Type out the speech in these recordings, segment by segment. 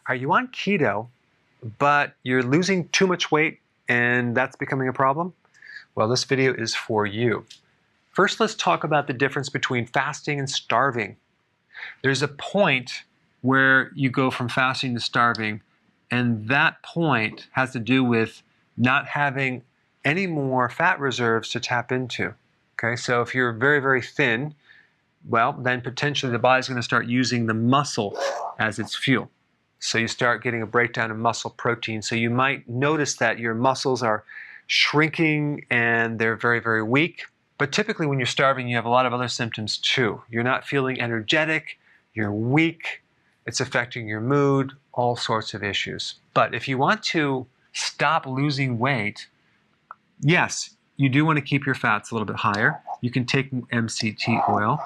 Are you on keto, but you're losing too much weight and that's becoming a problem? Well, this video is for you. First, let's talk about the difference between fasting and starving. There's a point where you go from fasting to starving, and that point has to do with not having any more fat reserves to tap into. Okay, so if you're very, very thin, well, then potentially the body's going to start using the muscle as its fuel. So you start getting a breakdown of muscle protein. So you might notice that your muscles are shrinking and they're very, very weak. But typically when you're starving, you have a lot of other symptoms too. You're not feeling energetic, you're weak, it's affecting your mood, all sorts of issues. But if you want to stop losing weight, yes, you do want to keep your fats a little bit higher. You can take MCT oil.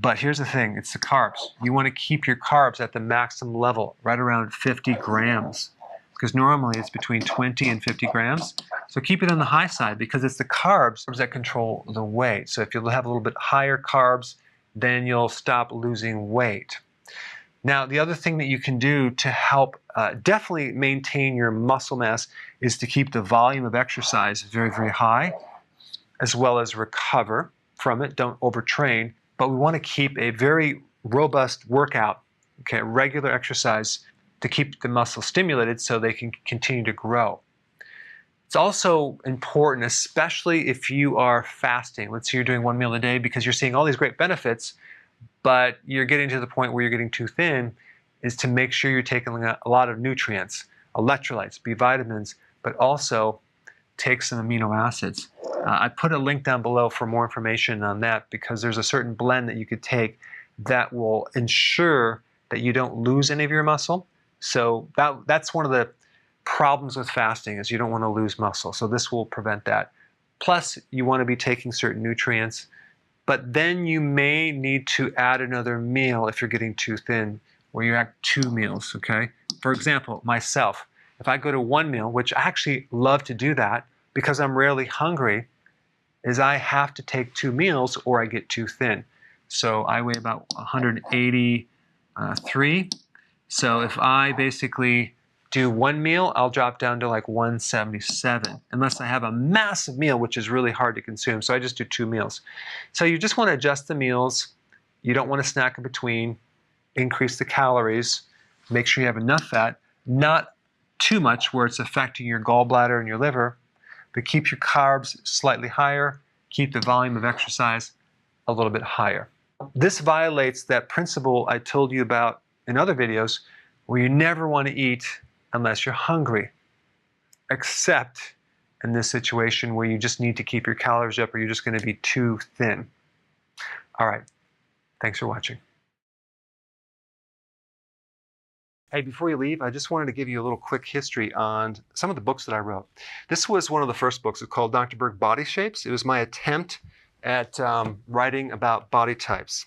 But here's the thing, it's the carbs. You want to keep your carbs at the maximum level, right around 50 grams. Because normally it's between 20 and 50 grams. So keep it on the high side because it's the carbs that control the weight. So if you have a little bit higher carbs, then you'll stop losing weight. Now, the other thing that you can do to help definitely maintain your muscle mass is to keep the volume of exercise very, very high, as well as recover from it. Don't overtrain. But we want to keep a very robust workout, okay, regular exercise to keep the muscle stimulated so they can continue to grow. It's also important, especially if you are fasting. Let's say you're doing one meal a day because you're seeing all these great benefits, but you're getting to the point where you're getting too thin, is to make sure you're taking a lot of nutrients, electrolytes, B vitamins, but also take some amino acids. I put a link down below for more information on that because there's a certain blend that you could take that will ensure that you don't lose any of your muscle. So that's one of the problems with fasting is you don't want to lose muscle. So this will prevent that. Plus, you want to be taking certain nutrients. But then you may need to add another meal if you're getting too thin, where you have 2 meals, okay? For example, myself, if I go to 1 meal, which I actually love to do that because I'm rarely hungry, is I have to take 2 meals or I get too thin. So I weigh about 183. So if I basically do 1 meal, I'll drop down to like 177, unless I have a massive meal, which is really hard to consume. So I just do 2 meals. So you just want to adjust the meals. You don't want to snack in between. Increase the calories. Make sure you have enough fat, not too much where it's affecting your gallbladder and your liver, but keep your carbs slightly higher. Keep the volume of exercise a little bit higher. This violates that principle I told you about in other videos where you never want to eat unless you're hungry, except in this situation where you just need to keep your calories up or you're just going to be too thin. All right, thanks for watching. Hey, before you leave, I just wanted to give you a little quick history on some of the books that I wrote. This was one of the first books. It's called Dr. Berg Body Shapes. It was my attempt at writing about body types.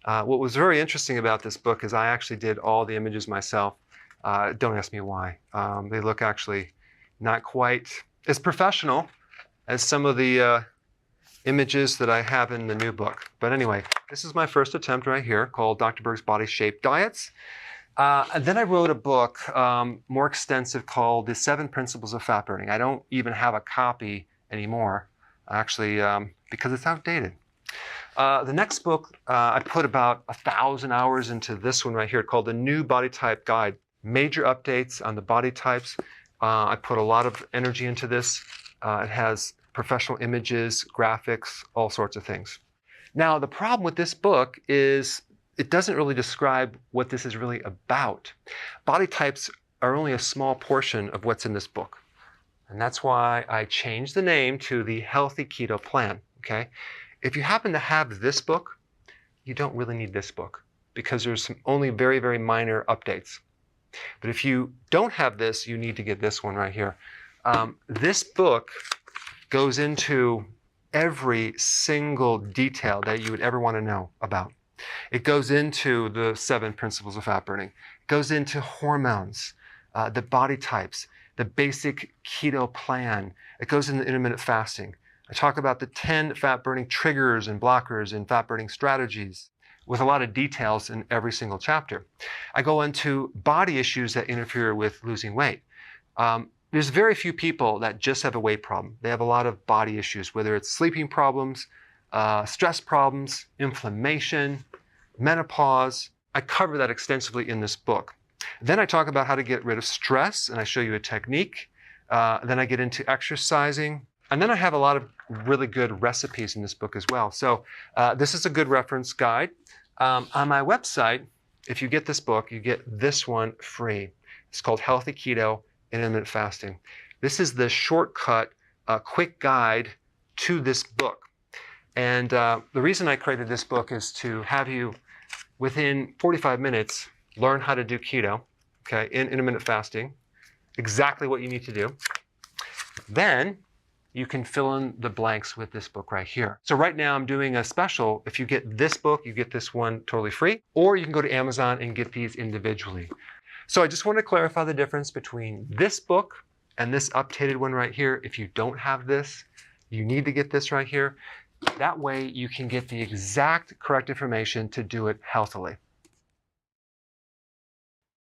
What was very interesting about this book is I actually did all the images myself. Don't ask me why. They look actually not quite as professional as some of the images that I have in the new book. But anyway, this is my first attempt right here called Dr. Berg's Body Shape Diets. And then I wrote a book more extensive called The 7 Principles of Fat Burning. I don't even have a copy anymore, actually, because it's outdated. The next book, I put about 1,000 hours into this one right here called The New Body Type Guide. Major updates on the body types. I put a lot of energy into this. It has professional images, graphics, all sorts of things. Now, the problem with this book is it doesn't really describe what this is really about. Body types are only a small portion of what's in this book. And that's why I changed the name to the Healthy Keto Plan, okay? If you happen to have this book, you don't really need this book because there's only very, very minor updates. But if you don't have this, you need to get this one right here. This book goes into every single detail that you would ever want to know about. It goes into the 7 principles of fat burning. It goes into hormones, the body types, the basic keto plan. It goes into intermittent fasting. I talk about the 10 fat burning triggers and blockers and fat burning strategies. with a lot of details in every single chapter. I go into body issues that interfere with losing weight. There's very few people that just have a weight problem. They have a lot of body issues, whether it's sleeping problems, stress problems, inflammation, menopause. I cover that extensively in this book. Then I talk about how to get rid of stress, and I show you a technique. Then I get into exercising. And then I have a lot of really good recipes in this book as well. So this is a good reference guide. On my website, if you get this book, you get this one free. It's called Healthy Keto and Intermittent Fasting. This is the shortcut, quick guide to this book. And the reason I created this book is to have you, within 45 minutes, learn how to do keto, okay, in intermittent fasting, exactly what you need to do. Then you can fill in the blanks with this book right here. So right now I'm doing a special. If you get this book, you get this one totally free, or you can go to Amazon and get these individually. So I just want to clarify the difference between this book and this updated one right here. If you don't have this, you need to get this right here. That way you can get the exact correct information to do it healthily.